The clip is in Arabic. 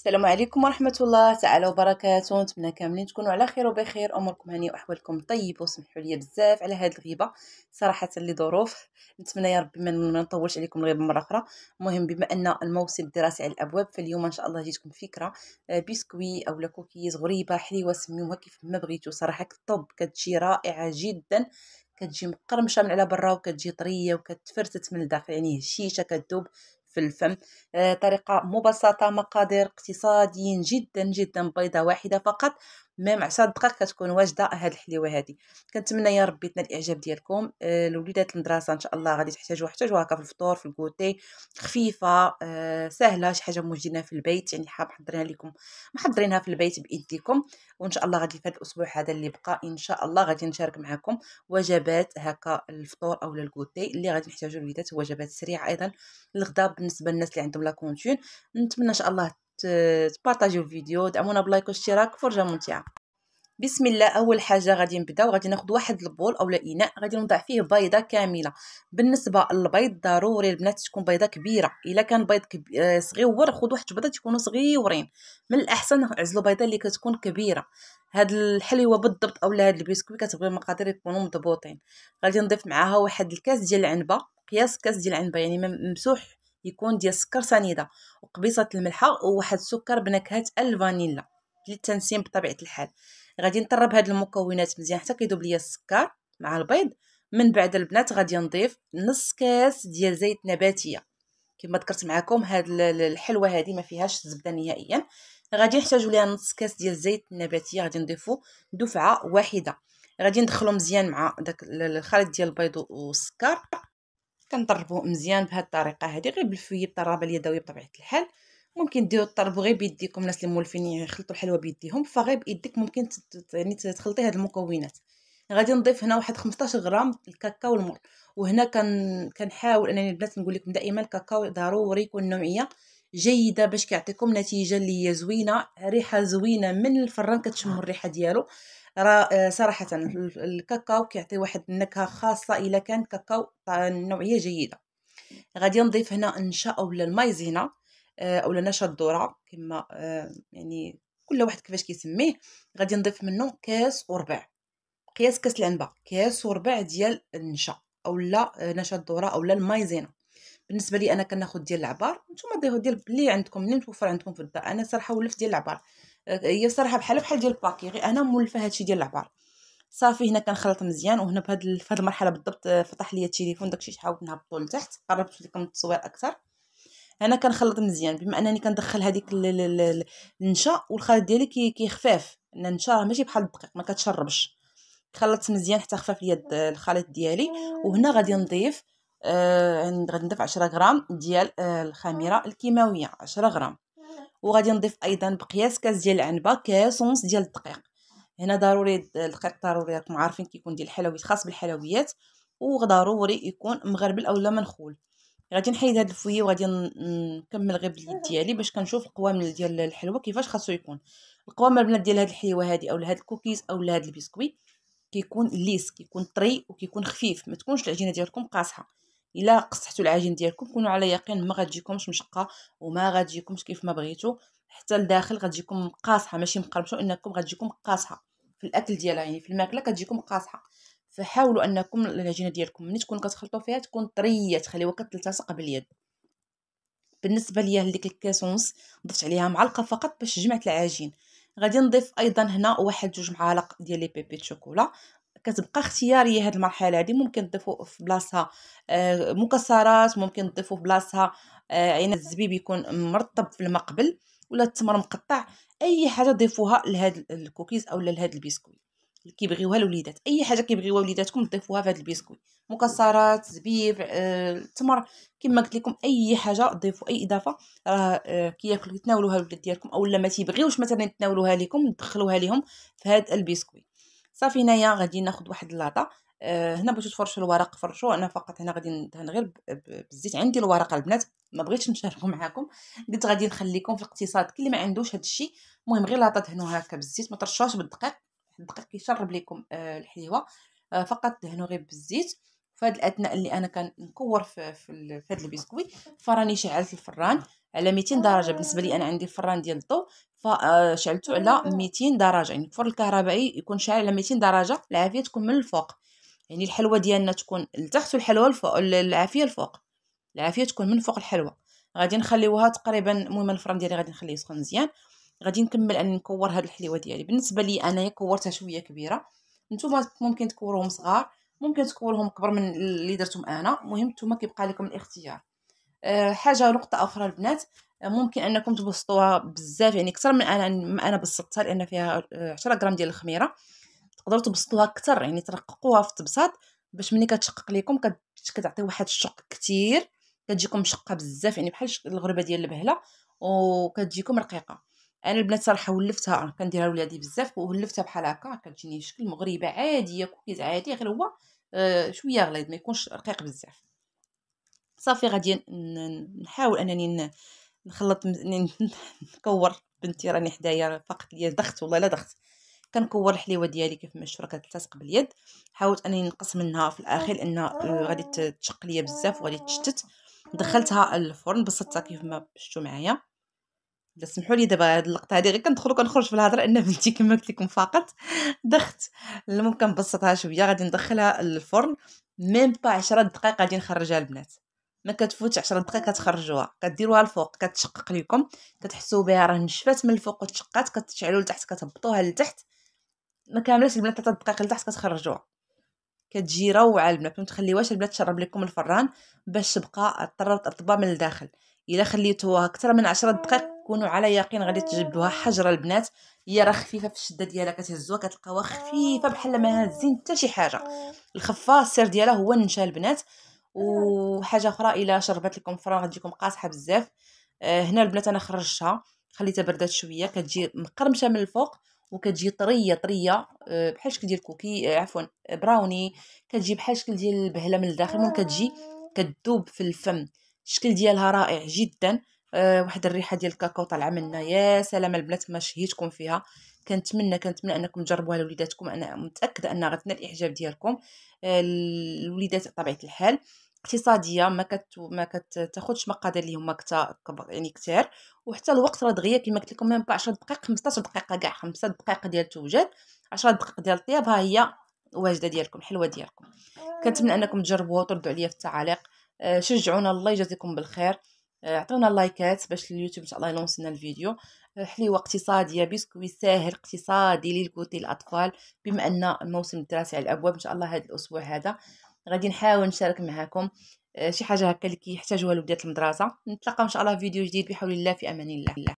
السلام عليكم ورحمة الله تعالى وبركاته. نتمنى كاملين تكونوا على خير وبخير، اموركم هانيه واحوالكم طيبه. وسمحوا لي بزاف على هذه الغيبه صراحه لظروف. نتمنى يا ربي ما نطولش عليكم الغيبه مره اخرى. المهم بما ان الموسم الدراسي على الابواب، فاليوم ان شاء الله جيتكم فكره بسكوي او كوكيز غريبه حليوه سميوها كيف ما بغيتو. صراحه كطب كتجي رائعه جدا، كتجي مقرمشه من على برا وكتجي طريه وكتفرتت من الداخل، يعني هشيشه كتذوب في الفم. طريقة مبسطة، مقادير اقتصاديين جدا جدا، بيضة واحدة فقط، ميم 10 دقائق كتكون واجدة هاد الحليوة هادي. كنتمنى يا ربي تنال الاعجاب ديالكم. الوليدات المدرسة ان شاء الله غادي يحتاجوها هكا في الفطور، في الكوتي، خفيفة سهلة، شي حاجة موجدينها في البيت، يعني محضرينها لكم، محضرينها في البيت بايديكم. وان شاء الله غادي في هذا الاسبوع هذا اللي بقى ان شاء الله غادي نشارك معكم وجبات هكا الفطور او الكوتي اللي غادي نحتاجو الوليدات، وجبات سريعة ايضا الغداء بالنسبه للناس اللي عندهم لا كونتون. نتمنى ان شاء الله تبارطاجيو الفيديو، دعمونا بلايك واشتراك، فرجه ممتعه. بسم الله. اول حاجه غادي نبداو، غادي ناخذ واحد البول اولا اناء، غادي نوضع فيه بيضه كامله. بالنسبه للبيض ضروري البنات تكون بيضه كبيره، الا كان بيض صغيور خذ واحد بيضه تكونوا صغيورين، من الاحسن عزلوا بيضه اللي كتكون كبيره. هاد الحليوه بالضبط اولا هاد البسكويت كتبغي المقادير يكونوا مضبوطين. غادي نضيف معاها واحد الكاس ديال العنبه، قياس كاس ديال العنبه يعني ممسوح يكون ديال السكر سنيده، وقبيصه الملحه، وواحد السكر بنكهه الفانيلا للتنسيم بطبيعه الحال. غادي نطرب هاد المكونات مزيان حتى كيذوب ليا السكر مع البيض. من بعد البنات غادي نضيف نص كاس ديال زيت نباتيه. كما ذكرت معكم هاد الحلوه هذه ما فيهاش الزبده نهائيا. غادي نحتاجوا ليها نص كاس ديال الزيت النباتيه، غادي نضيفو دفعه واحده. غادي ندخلو مزيان مع داك الخليط ديال البيض والسكر، كنطربوه مزيان بهذه الطريقه هذه، غير بالفويه الطرابه اليدويه بطبيعه الحال. ممكن ديروا طربوا غير بيديكم، الناس اللي مولفين يخلطوا الحلوه بيديهم، فغير بايديك ممكن يعني تخلطي هاد المكونات. غادي نضيف هنا واحد 15 غرام الكاكاو المر. وهنا كنحاول انني البنات نقول لكم دائما الكاكاو ضروري يكون نوعيه جيده باش كيعطيكم نتيجه اللي هي زوينه، ريحه زوينه من الفران، كتشموا الريحه ديالو. راه صراحه الكاكاو كيعطي واحد النكهه خاصه الا كان كاكاو نوعيه جيده. غادي نضيف هنا نشا اولا المايزينا اولا نشا الذره، كما يعني كل واحد كيفاش كيسميه. غادي نضيف منه كاس وربع، قياس كاس العنبه، كاس وربع ديال النشا اولا نشا الذره اولا المايزينا. بالنسبه لي انا كناخذ ديال العبار، نتوما ديروا ديال اللي عندكم، اللي متوفر عندكم في الدار. انا صراحه ولفت ديال العبار، هي صراحه بحال ديال الباكي، غير انا مولفه هادشي ديال العبار. صافي هنا كنخلط مزيان. وهنا في هذه المرحله بالضبط فتح لي التليفون، داكشي حاولت نهبطو لتحت، قربت لكم التصوير اكثر. انا كنخلط مزيان، بما انني كندخل هذيك النشا والخليط ديالي كيخفاف، لان النشا راه ماشي بحال الدقيق ما كتشربش. خلطت مزيان حتى خفاف ليا الخليط ديالي. وهنا غادي نضيف غادي نضيف 10 غرام ديال الخميره الكيماويه، 10 غرام. وغادي نضيف ايضا بقياس كاس ديال العنبه، كاس ونص ديال الدقيق. هنا ضروري الدقيق، ضروري راكم عارفين كيكون ديال الحلويات، خاص بالحلويات، وضروري يكون مغربل اولا منخول. غادي نحيد هاد الفويه وغادي نكمل غير باليد ديالي باش كنشوف القوام ديال الحلوه كيفاش خاصو يكون. القوام البنات ديال هاد الحلوه هادي اولا هاد الكوكيز اولا هاد البسكويت كيكون ليس، كيكون طري وكيكون خفيف، ما تكونش العجينه ديالكم قاصحه. الا قصحتوا العجين ديالكم كونوا على يقين ما غتجيكمش مشقه وما غتجيكمش كيف ما بغيتو، حتى لداخل غتجيكم قاصحه ماشي مقرمشه، انكم غتجيكم قاصحه في الاكل ديالها، يعني في الماكله كتجيكم قاصحه. فحاولوا انكم العجينه ديالكم ملي تكونوا كتخلطوا فيها تكون طريه، تخليوها كتلتصق باليد. بالنسبه ليا لديك الكاس ونص ضفت عليها معلقه فقط باش جمعت العجين. غادي نضيف ايضا هنا واحد 2 معالق ديال لي بيبي شوكولا. كتبقى اختياريه هذه المرحله هذه، ممكن تضيفوا في بلاصتها مكسرات، ممكن تضيفوا في بلاصتها عنب الزبيب يكون مرطب في الماء قبل، ولا التمر مقطع، اي حاجه ضيفوها لهذا الكوكيز او لهذا البسكويت اللي كيبغيوها الوليدات. اي حاجه كيبغيوها وليداتكم ضيفوها في هذا البسكويت، مكسرات، زبيب، التمر، كما قلت لكم اي حاجه ضيفوا، اي اضافه راه كياكلوا يتناولوها الولاد ديالكم، اولا ما تيبغيوش مثلا يتناولوها لكم دخلوها لهم في هذا البسكويت. صافي هنايا غادي ناخذ واحد اللاطه. هنا بغيتو تفرشوا الورق فرشوا، انا فقط هنا غادي ندهن غير بالزيت. عندي الورق البنات ما بغيتش نشاركو معكم، قلت غادي نخليكم في الاقتصاد كل ما عندوش هذا الشيء. المهم غير لاطه دهنوها هكا بالزيت، ما ترشوهاش بالدقيق، الدقيق كيشرب لكم الحليوه. فقط دهنوا غير بالزيت. في هذا الاثناء اللي انا كنكور في هذا البسكويت، فراني شعلت الفران على 200 درجه. بالنسبه لي انا عندي الفران ديال الضوء، فشعلته على 200 درجه. يعني الفرن الكهربائي يكون شاعل على 200 درجه، العافيه تكون من الفوق، يعني الحلوه ديالنا تكون لتحت والحلوه الفوق، العافيه الفوق، العافيه تكون من فوق الحلوه. غادي نخليوها تقريبا، المهم الفران ديالي غادي نخليه يسخن مزيان. غادي نكمل اني نكور هاد الحليوه ديالي. بالنسبه لي انايا كورتها شويه كبيره، نتوما ممكن تكوروهم صغار، ممكن تكوروهم كبر من اللي درتهم انا، المهم نتوما كيبقى لكم الاختيار. حاجه نقطه اخرى البنات، ممكن انكم تبسطوها بزاف، يعني اكثر من انا بسطتها، لان فيها 10 غرام ديال الخميره. تقدروا تبسطوها اكثر، يعني ترققوها في التبساط باش ملي كتشقق لكم كتعطي واحد الشق كثير، كتجيكم مشقه بزاف، يعني بحال الغربه ديال البهله، وكتجيكم رقيقه. انا البنات صراحه ولفتها، كنديرها لولادي بزاف، وولفتها بحال هكا كتجيني شكل مغربه عاديه، كوكيز عادي، غير هو شويه غليظ، ما يكونش رقيق بزاف. صافي غادي نحاول انني نخلط نكور. بنتي راني حدايا فقط ليا دخت، والله لا دخت. كنكور الحليوه ديالي كيف ما شفتوا راه كتلتصق باليد. حاولت انني نقص منها في الاخير لان غادي تشق ليا بزاف وغادي تشتت. دخلتها الفرن، بسطتها كيف ما شفتوا معايا. لا سمحوا لي دابا هاد اللقطه هذه غير كندخل وكنخرج في الهضره، ان بنتي كما قلت لكم فقط دخت. المهم كنبسطها شويه، غادي ندخلها للفرن ميم با 10 دقائق، غادي نخرجها البنات. ما كتفوتش 10 دقائق كتخرجوها، كديروها الفوق كتشقق لكم، كتحسوا بها راه نشفات من الفوق وتشقات، كتشعلوا لتحت كتهبطوها لتحت، ما كاملاش البنات 3 دقائق لتحت كتخرجوها. كتجي روعه البنات. ما تخليوهاش البنات تشرب لكم الفران باش تبقى رطبه من الداخل. الا خليتوها اكثر من 10 دقائق كونوا على يقين غادي تجبدوها حجره البنات. هي راه خفيفه في الشده ديالها، كتهزوها كتلقاوها خفيفه بحال ما هازين حتى شي حاجه. الخفه السر ديالها هو النشا البنات. وحاجه اخرى، الا شربت لكم الفران غتجيكم قاصحه بزاف. هنا البنات انا خرجتها، خليتها بردات شويه، كتجي مقرمشه من الفوق، وكتجي طريه طريه، بحال شكل ديال كوكي، عفوا براوني. كتجي بحال شكل ديال البهله من الداخل، المهم كتجي كتذوب في الفم. الشكل ديالها رائع جدا. واحد الريحه ديال الكاكاو طالعه منا، يا سلام البنات، ما شهيتكم فيها. كنتمنى انكم تجربوها لوليداتكم، انا متاكده انها غتنال الاعجاب ديالكم. الوليدات بطبيعه الحال اقتصاديه، ما كتاخذش مقادير اللي هما يعني كثار. وحتى الوقت راه دغيا كما قلت لكم، ميم با 10 دقائق، 15 دقيقه كاع، 5 دقائق ديال التوجد، 10 دقائق ديال الطياب، ها هي واجده ديالكم، حلوه ديالكم. كنتمنى انكم تجربوها وتردوا عليا في التعاليق. شجعونا، الله يجازيكم بالخير. عطيونا اللايكات باش اليوتيوب ان شاء الله يلونسنا الفيديو. حليوه اقتصاديه، بسكوي ساهل اقتصادي للكوتي الاطفال. بما ان الموسم الدراسي على الابواب ان شاء الله هذا الاسبوع هذا غادي نحاول نشارك معكم شي حاجه هكا اللي كيحتاجوها لوليدات المدرسه. نتلاقاو ان شاء الله في فيديو جديد بحول الله، في امان الله.